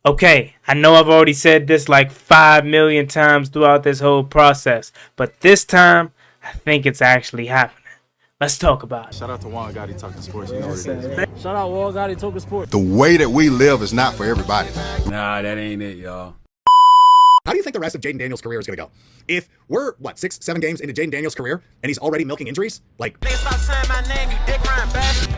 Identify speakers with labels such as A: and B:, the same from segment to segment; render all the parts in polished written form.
A: Okay, I know I've already said this like 5 million times throughout this whole process, but this time I think it's actually happening. Let's talk about it.
B: Shout out to Juan Gotti Talking Sports. You know what it is, man.
C: Shout out Wall Gotti Talking Sports.
D: The way that we live is not for everybody.
C: Nah, that ain't it, y'all.
E: How do you think the rest of Jaden Daniels' career is going to go? If we're, 6, 7 games into Jaden Daniels' career, and he's already milking injuries? Like,
F: Stop saying my name, you dick riding bastard.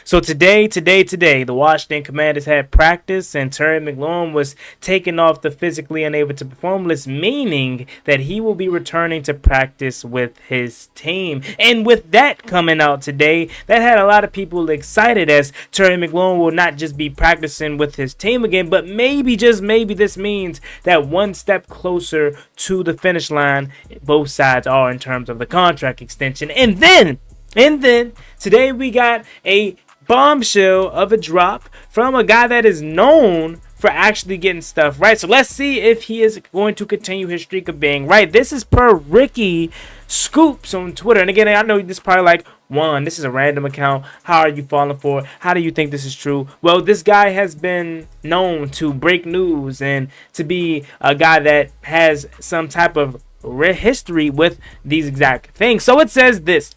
A: So today, the Washington Commanders had practice, and Terry McLaurin was taken off the physically unable to perform list, meaning that he will be returning to practice with his team. And with that coming out today, that had a lot of people excited, as Terry McLaurin will not just be practicing with his team again, but maybe, just maybe, this means that one step closer to the finish line both sides are in terms of the contract extension. And then today we got a bombshell of a drop from a guy that is known for actually getting stuff right. So let's see if he is going to continue his streak of being right. This is per Ricky Scoops on Twitter. And again, I know this is probably like, Juan, this is a random account. How are you falling for it? How do you think this is true? Well, this guy has been known to break news and to be a guy that has some type of history with these exact things. So it says this: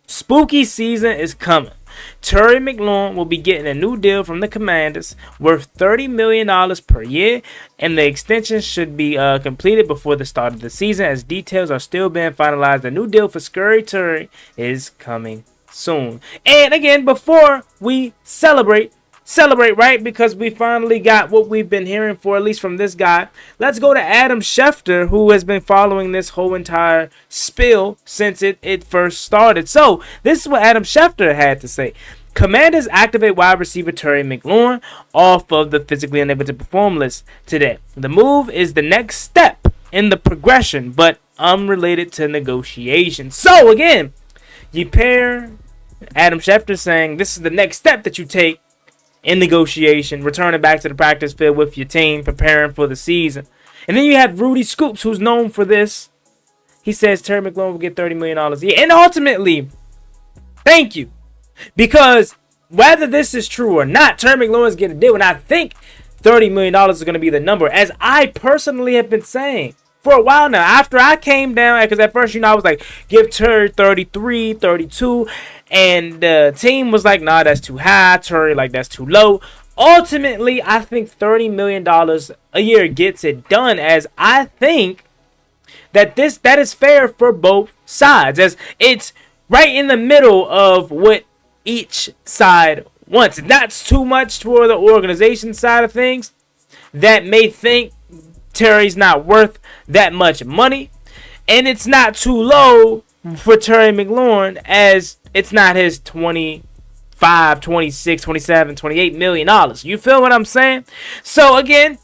A: spooky season is coming. Terry McLaurin will be getting a new deal from the Commanders worth $30 million per year, and the extension should be completed before the start of the season, as details are still being finalized. The new deal for Scurry Terry is coming soon. And again, before we celebrate, right? Because we finally got what we've been hearing for, at least from this guy. Let's go to Adam Schefter, who has been following this whole entire spill since it first started. So this is what Adam Schefter had to say. Commanders activate wide receiver Terry McLaurin off of the physically unable to perform list today. The move is the next step in the progression, but unrelated to negotiations. So again, you pair Adam Schefter saying this is the next step that you take in negotiation, returning back to the practice field with your team, preparing for the season. And then you have Rudy Scoops, who's known for this. He says Terry McLaurin will get $30 million a year. And ultimately, thank you. Because whether this is true or not, Terry McLaurin's getting a deal. And I think $30 million is going to be the number, as I personally have been saying for a while now. After I came down, because at first, I was like, give Terry 33, 32. And the team was like, nah, that's too high. Terry, like, that's too low. Ultimately, I think $30 million a year gets it done, as I think that is fair for both sides, as it's right in the middle of what each side wants. That's too much for the organization side of things that may think Terry's not worth that much money, and it's not too low for Terry McLaurin, as it's not his 25, 26, 27, 28 million dollars. You feel what I'm saying? So again,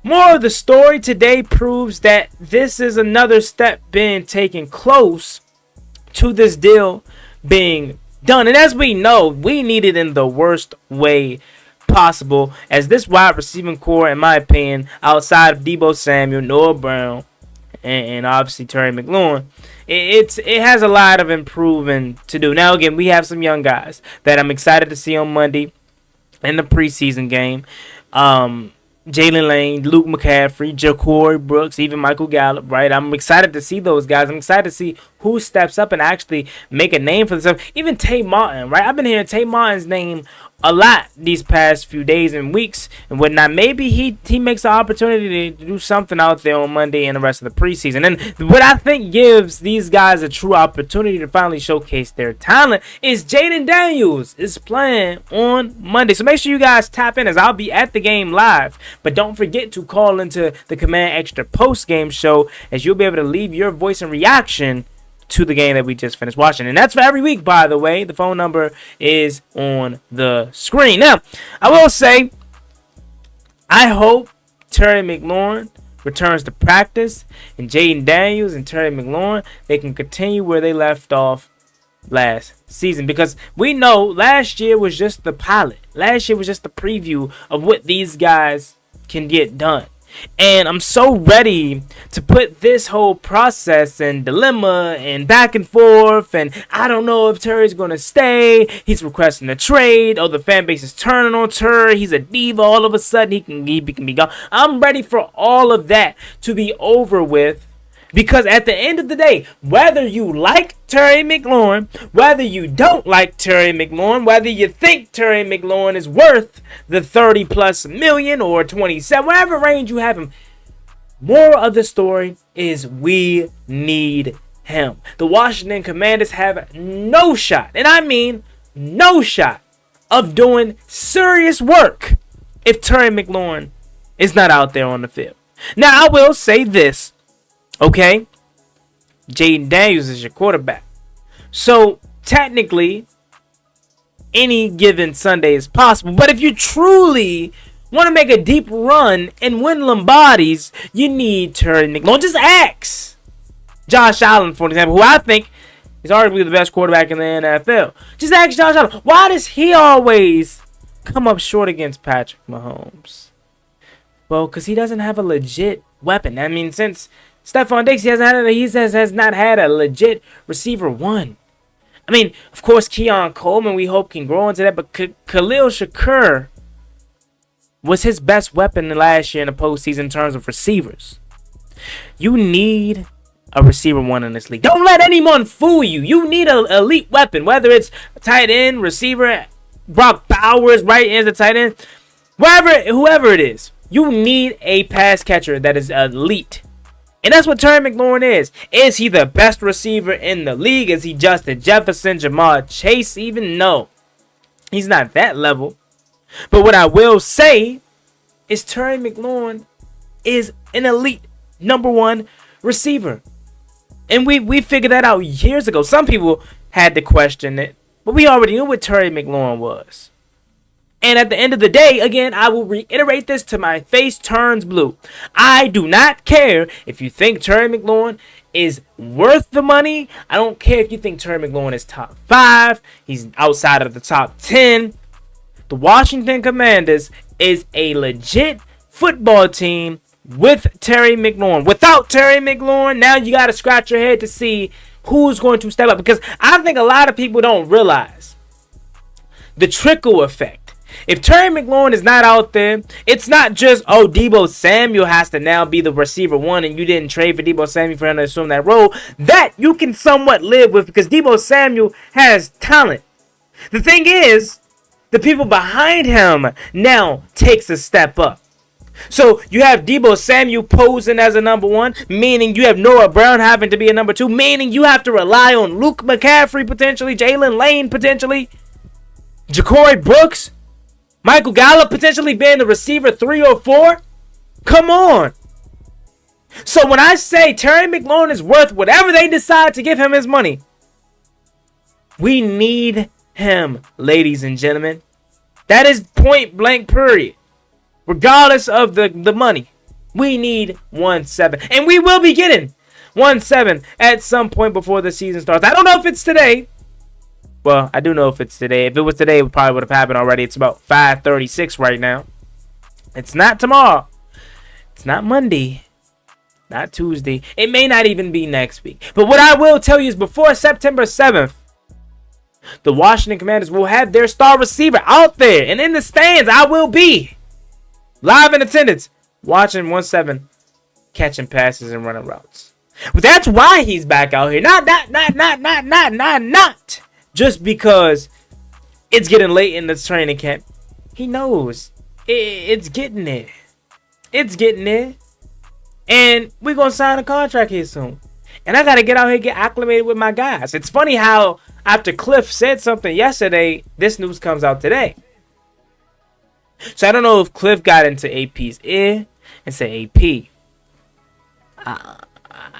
A: more of the story today proves that this is another step being taken close to this deal being done. And as we know, we need it in the worst way possible, as this wide receiving core, in my opinion, outside of Deebo Samuel, Noah Brown, and obviously Terry McLaurin, it has a lot of improving to do. Now again, we have some young guys that I'm excited to see on Monday in the preseason game. Jalen Lane, Luke McCaffrey, Ja'Cory Brooks, even Michael Gallup, right? I'm excited to see those guys. I'm excited to see who steps up and actually make a name for themselves. Even Tay Martin, right? I've been hearing Tay Martin's name a lot these past few days and weeks and whatnot. Maybe he makes an opportunity to do something out there on Monday and the rest of the preseason. And what I think gives these guys a true opportunity to finally showcase their talent is Jaden Daniels is playing on Monday. So make sure you guys tap in, as I'll be at the game live. But don't forget to call into the Command Extra post-game show, as you'll be able to leave your voice and reaction to the game that we just finished watching. And that's for every week, by the way. The phone number is on the screen. Now, I will say, I hope Terry McLaurin returns to practice, and Jaden Daniels and Terry McLaurin, they can continue where they left off last season, because we know last year was just the pilot. Last year was just the preview of what these guys can get done. And I'm so ready to put this whole process and dilemma and back and forth, and I don't know if Terry's going to stay. He's requesting a trade. Oh, the fan base is turning on Terry. He's a diva. All of a sudden, he can be gone. I'm ready for all of that to be over with, because at the end of the day, whether you like Terry McLaurin, whether you don't like Terry McLaurin, whether you think Terry McLaurin is worth the 30 plus million or 27, whatever range you have him, moral of the story is we need him. The Washington Commanders have no shot, and I mean no shot, of doing serious work if Terry McLaurin is not out there on the field. Now, I will say this. Okay, Jaden Daniels is your quarterback. So, technically, any given Sunday is possible. But if you truly want to make a deep run and win Lombardis, you need Terry McLaurin. Just ask Josh Allen, for example, who I think is arguably the best quarterback in the NFL. Just ask Josh Allen, why does he always come up short against Patrick Mahomes? Well, because he doesn't have a legit weapon. I mean, since Stephon Diggs, he has not had a legit receiver one. I mean, of course, Keon Coleman, we hope, can grow into that, but Khalil Shakur was his best weapon last year in the postseason in terms of receivers. You need a receiver one in this league. Don't let anyone fool you. You need an elite weapon, whether it's a tight end, receiver, Brock Bowers, right as a tight end, whoever it is. You need a pass catcher that is elite. And that's what Terry McLaurin is. Is he the best receiver in the league? Is he Justin Jefferson, Jamar Chase even? No. He's not that level. But what I will say is Terry McLaurin is an elite number one receiver. And we figured that out years ago. Some people had to question it, but we already knew what Terry McLaurin was. And at the end of the day, again, I will reiterate this till my face turns blue. I do not care if you think Terry McLaurin is worth the money. I don't care if you think Terry McLaurin is top 5. He's outside of the top 10. The Washington Commanders is a legit football team with Terry McLaurin. Without Terry McLaurin, now you got to scratch your head to see who's going to step up. Because I think a lot of people don't realize the trickle effect. If Terry McLaurin is not out there, it's not just, oh, Deebo Samuel has to now be the receiver one and you didn't trade for Deebo Samuel for him to assume that role. That you can somewhat live with because Deebo Samuel has talent. The thing is, the people behind him now takes a step up. So you have Deebo Samuel posing as a number one, meaning you have Noah Brown having to be a number 2, meaning you have to rely on Luke McCaffrey potentially, Jalen Lane potentially, Ja'Cory Brooks, Michael Gallup potentially being the receiver 3 or 4? Come on. So when I say Terry McLaurin is worth whatever they decide to give him his money, we need him, ladies and gentlemen. That is point blank period. Regardless of the money, we need 1-7. And we will be getting 1-7 at some point before the season starts. I don't know if it's today. Well, I do know if it's today. If it was today, it probably would have happened already. It's about 5:36 right now. It's not tomorrow. It's not Monday. Not Tuesday. It may not even be next week. But what I will tell you is before September 7th, the Washington Commanders will have their star receiver out there. And in the stands, I will be live in attendance watching 1-7 catching passes and running routes. But that's why he's back out here. Not just because it's getting late in the training camp. He knows it's getting there. It's getting there. And we're going to sign a contract here soon. And I got to get out here and get acclimated with my guys. It's funny how after Cliff said something yesterday, this news comes out today. So I don't know if Cliff got into AP's ear and said, AP,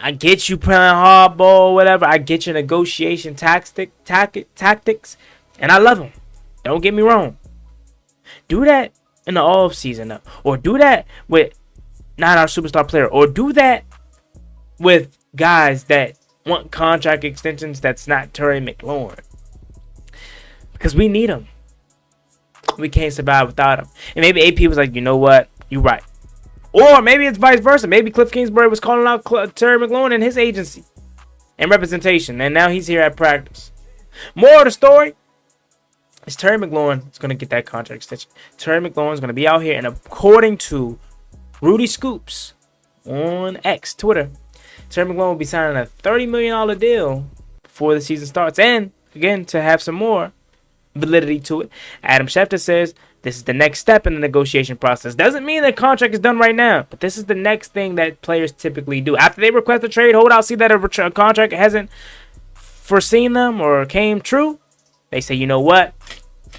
A: I get you playing hardball, whatever. I get your negotiation tactics, and I love them. Don't get me wrong. Do that in the off season, or do that with not our superstar player, or do that with guys that want contract extensions that's not Terry McLaurin. Because we need him. We can't survive without him. And maybe AP was like, you know what? You're right. Or maybe it's vice versa. Maybe Cliff Kingsbury was calling out Terry McLaurin and his agency and representation. And now he's here at practice. More of the story is Terry McLaurin is going to get that contract extension. Terry McLaurin is going to be out here. And according to Rudy Scoops on X, Twitter, Terry McLaurin will be signing a $30 million deal before the season starts. And, again, to have some more validity to it, Adam Schefter says this is the next step in the negotiation process. Doesn't mean the contract is done right now, but this is the next thing that players typically do. After they request a trade, hold out, see that a contract hasn't foreseen them or came true, they say, you know what?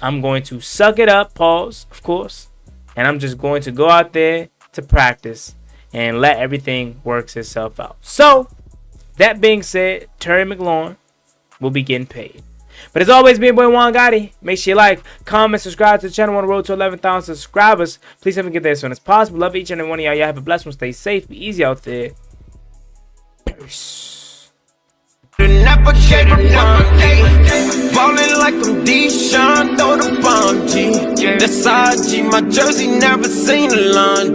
A: I'm going to suck it up, pause, of course, and I'm just going to go out there to practice and let everything work itself out. So, that being said, Terry McLaurin will be getting paid. But as always, me and boy Juan Gotti. Make sure you like, comment, subscribe to the channel on the road to 11,000 subscribers. Please help me get there as soon as possible. Love each and every one of y'all. Y'all have a blessed one. Stay safe. Be easy out there. Peace.
F: Ballin' like I'm D-Sean, throw the bomb, G. That's IG, my jersey never seen a line.